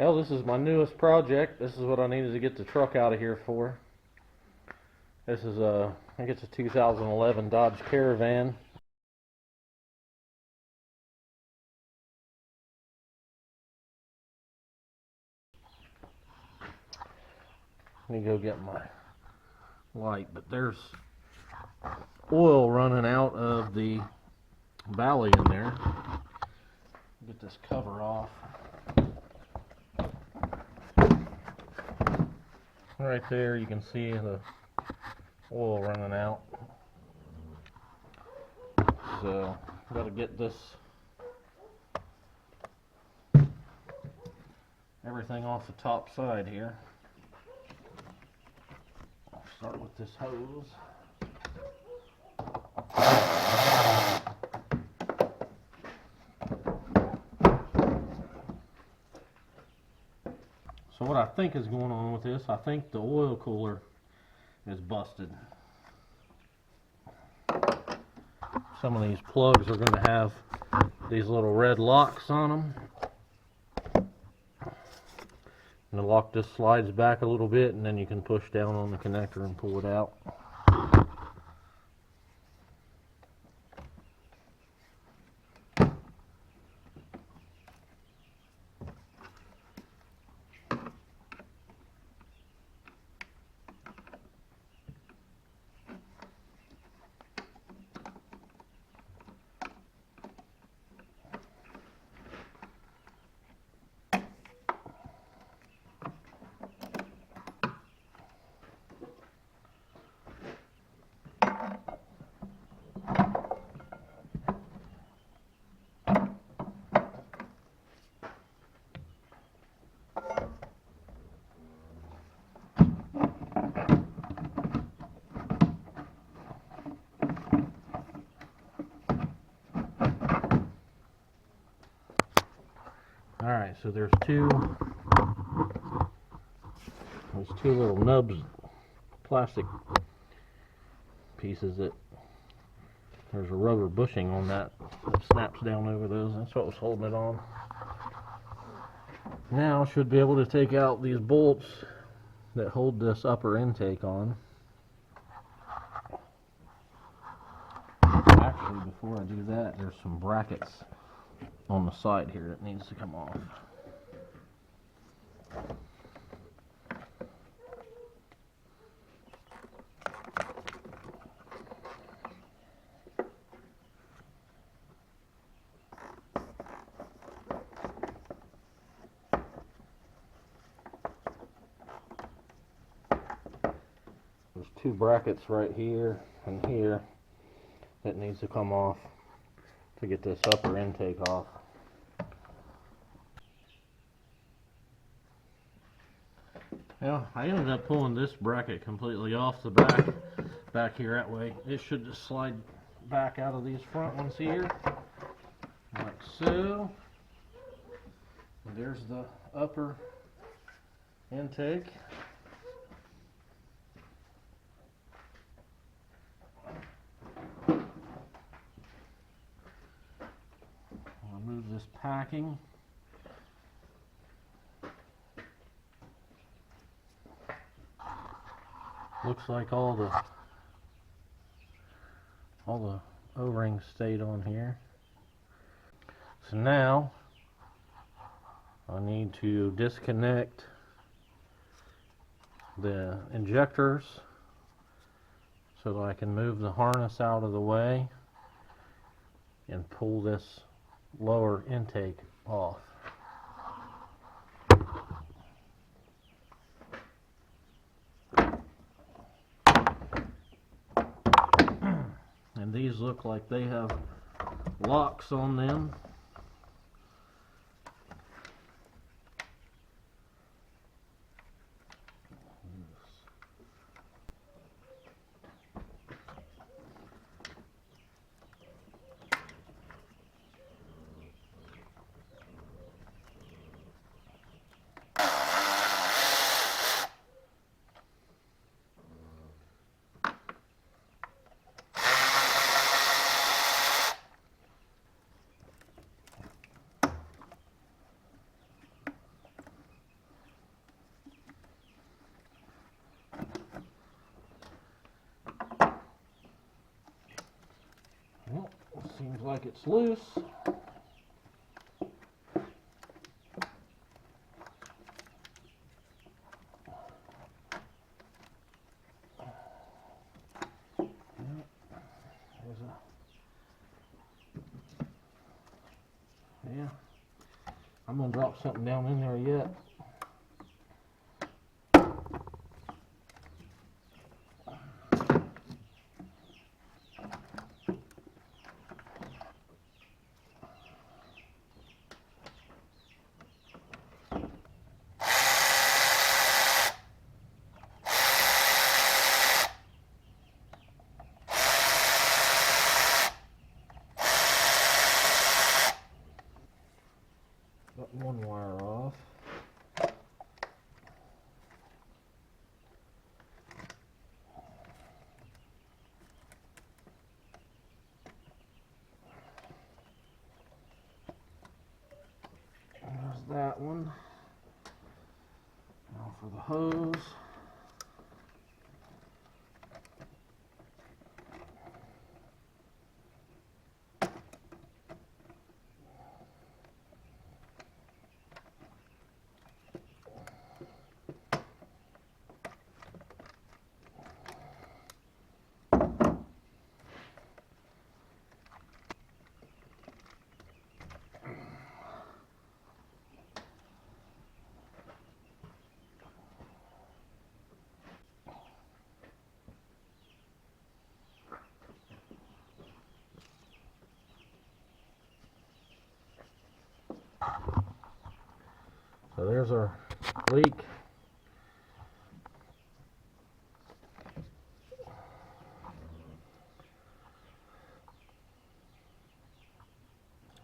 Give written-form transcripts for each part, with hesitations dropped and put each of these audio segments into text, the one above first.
Hell, this is my newest project. This is what I needed to get the truck out of here for. This is I think it's a 2011 Dodge Caravan. Let me go get my light, but there's oil running out of the valley in there. Get this cover off. Right there you can see the oil running out. So I've got to get this everything off the top side here. I'll start with this hose. So what I think is going on with this, I think the oil cooler is busted. Some of these plugs are going to have these little red locks on them. And the lock just slides back a little bit, and then you can push down on the connector and pull it out. Alright, so there's two little nubs, plastic pieces that there's a rubber bushing on that snaps down over those. That's what was holding it on. Now should be able to take out these bolts that hold this upper intake on. Actually, before I do that, there's some brackets on the side here that needs to come off. There's two brackets right here and here that needs to come off to get this upper intake off. Well, I ended up pulling this bracket completely off the back here. That way it should just slide back out of these front ones here, like so. And there's the upper intake. I'll remove this packing. Looks like all the O-rings stayed on here. So now I need to disconnect the injectors so that I can move the harness out of the way and pull this lower intake off. And these look like they have locks on them. like it's loose. Yeah, I'm gonna drop something down in there yet. Got one wire off. There's that one. Now for the hose. So there's our leak.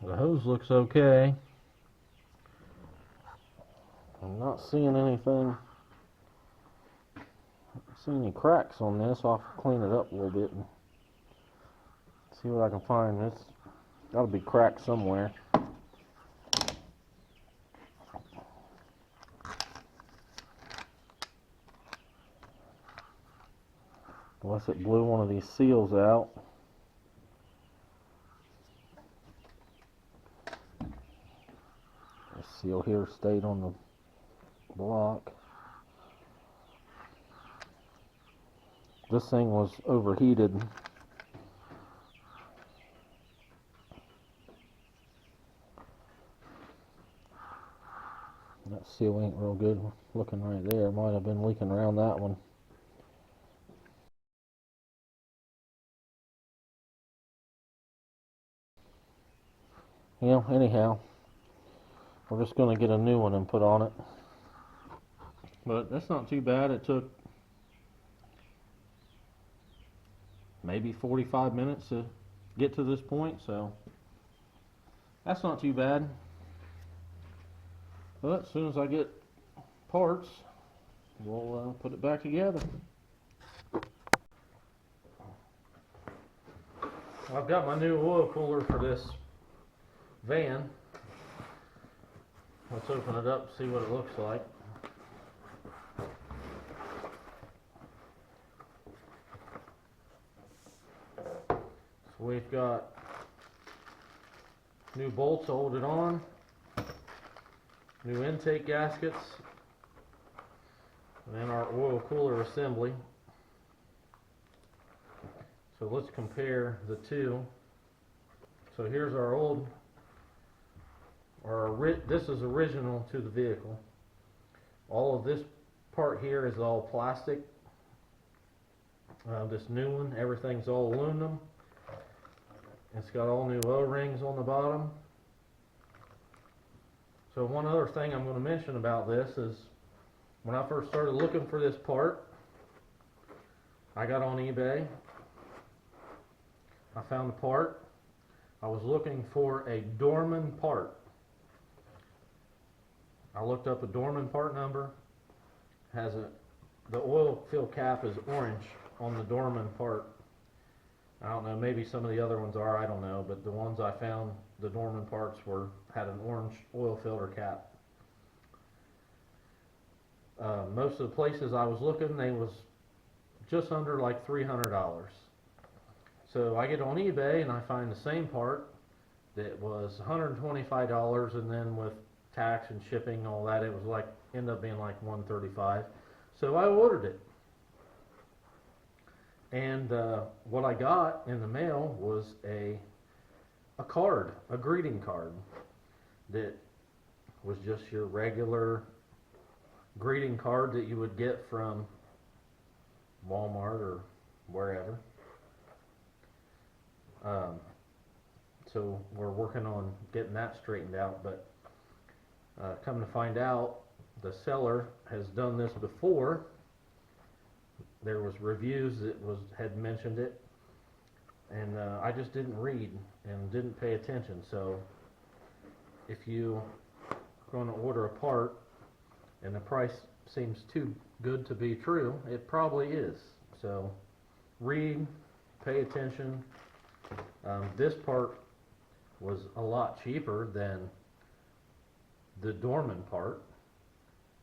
The hose looks okay. I'm not seeing anything. I don't see any cracks on this. I'll clean it up a little bit and see what I can find. It's got to be cracked somewhere. Unless it blew one of these seals out. The seal here stayed on the block. This thing was overheated. That seal ain't real good looking right there. Might have been leaking around that one. Anyhow, we're just going to get a new one and put on it. But that's not too bad. It took maybe 45 minutes to get to this point, so that's not too bad. But as soon as I get parts, we'll put it back together. I've got my new oil cooler for this van. Let's open it up, see what it looks like. So we've got new bolts to hold it on, new intake gaskets, and then our oil cooler assembly. So let's compare the two. So here's our old, this is original to the vehicle. All of this part here is all plastic. This new one, everything's all aluminum. It's got all new O-rings on the bottom. So one other thing I'm going to mention about this is when I first started looking for this part, I got on eBay. I found the part. I was looking for a Dorman part. I looked up a Dorman part number. The oil fill cap is orange on the Dorman part. I don't know, maybe some of the other ones are, I don't know, but the ones I found, the Dorman parts had an orange oil filter cap. Most of the places I was looking, they was just under like $300. So I get on eBay and I find the same part that was $125, and then with tax and shipping and all that, it was like ended up being like $135. So I ordered it, and what I got in the mail was a card, a greeting card that was just your regular greeting card that you would get from Walmart or wherever. So we're working on getting that straightened out, but come to find out, the seller has done this before. There was reviews that had mentioned it, and I just didn't read and didn't pay attention. So if you are going to order a part and the price seems too good to be true, it probably is. So read, pay attention. This part was a lot cheaper than the Dorman part.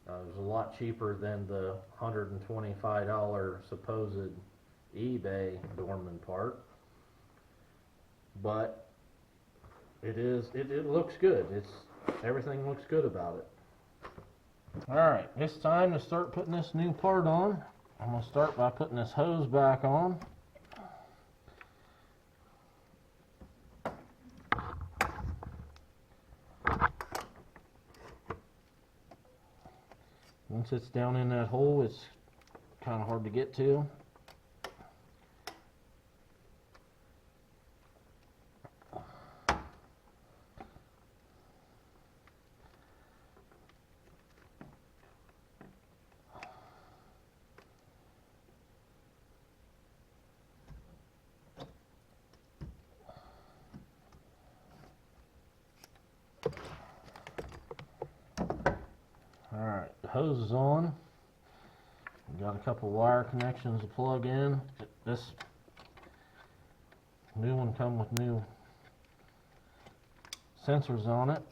It was a lot cheaper than the $125 supposed eBay Dorman part, but it looks good. Everything looks good about it. Alright, it's time to start putting this new part on. I'm going to start by putting this hose back on. Once it's down in that hole, it's kind of hard to get to. Alright, the hose is on. We've got a couple wire connections to plug in. This new one comes with new sensors on it.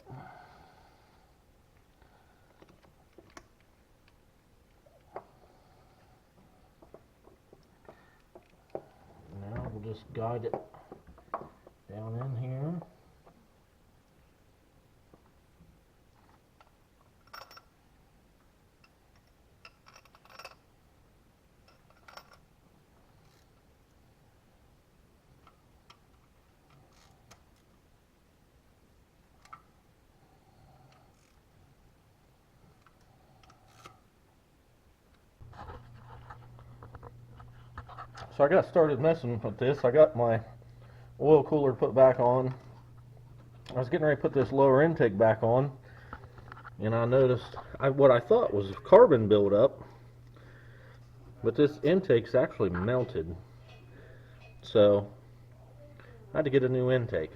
Now we'll just guide it down in here. So I got started messing with this. I got my oil cooler put back on. I was getting ready to put this lower intake back on, and I noticed what I thought was carbon buildup, but this intake's actually melted. So I had to get a new intake.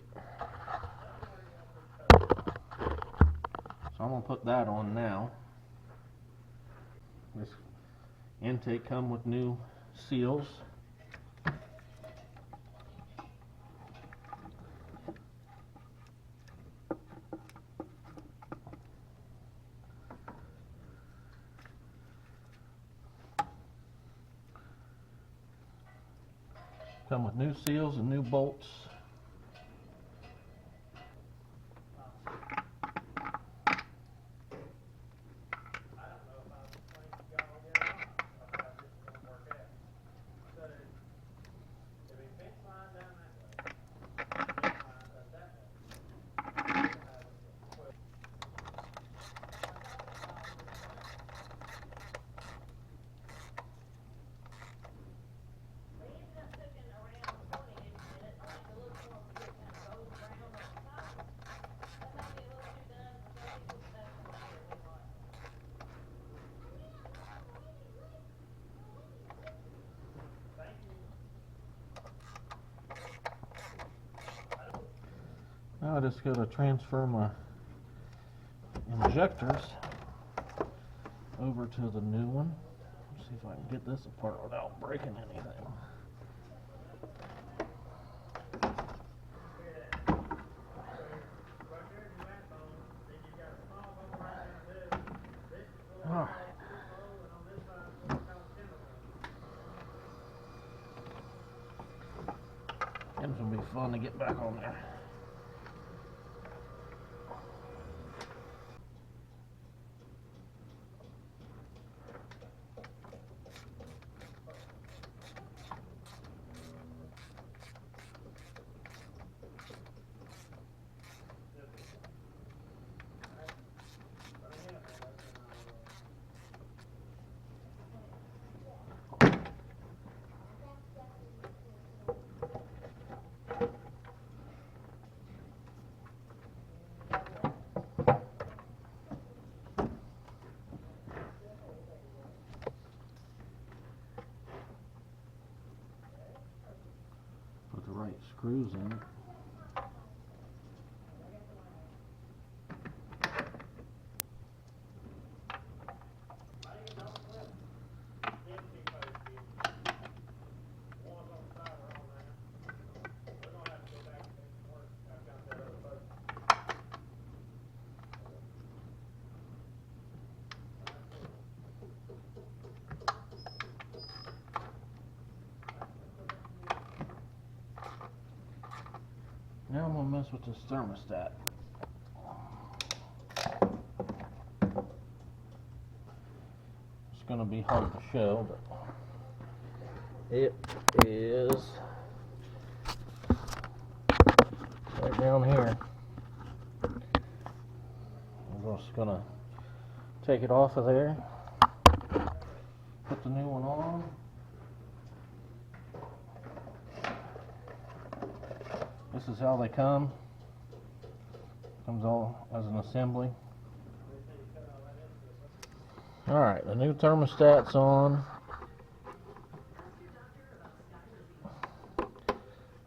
So I'm going to put that on now. This intake comes with new seals. Come with new seals and new bolts. Now I just got to transfer my injectors over to the new one. Let's see if I can get this apart without breaking anything. Alright. It's going to be fun to get back on there. screws in it. Now I'm going to mess with this thermostat. It's going to be hard to show, but it is right down here. I'm just going to take it off of there, put the new one on. This is how they come. Comes all as an assembly. Alright, the new thermostat's on.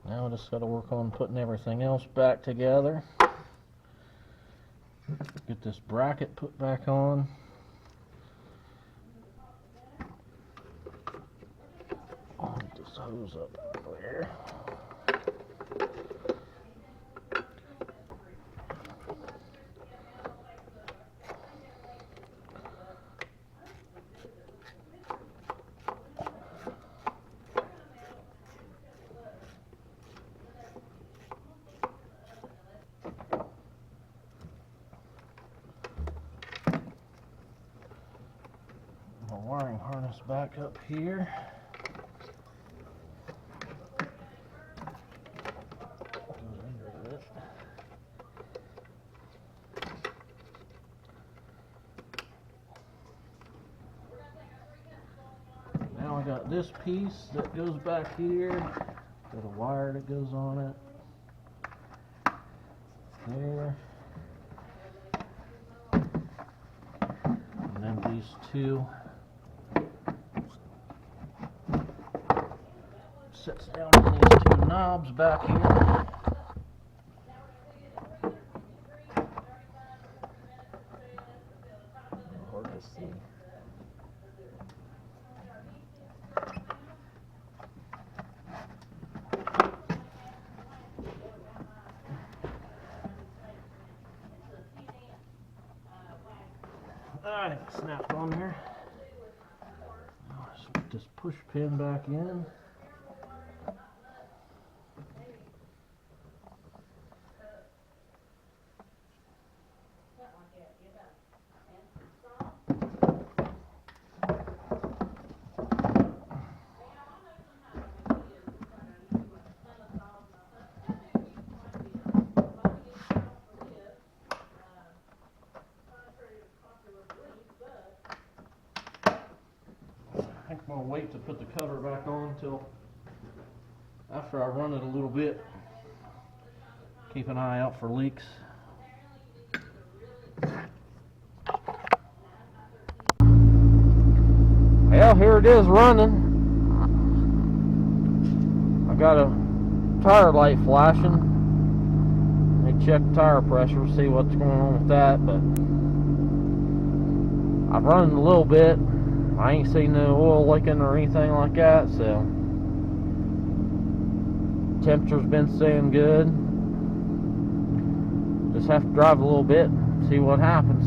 Now I just got to work on putting everything else back together. Get this bracket put back on. Get this hose up there. Wiring harness back up here. Now I got this piece that goes back here. Got a wire that goes on it. There. And then these two sits down on these two knobs back here. Hard to see. I think it snapped on there. Let's put this push pin back in. I think I'm going to wait to put the cover back on until after I run it a little bit. Keep an eye out for leaks. Well, here it is running. I got a tire light flashing. Let me check tire pressure, see what's going on with that, but I've run a little bit. I ain't seen no oil leaking or anything like that, so temperature's been staying good. Just have to drive a little bit, see what happens.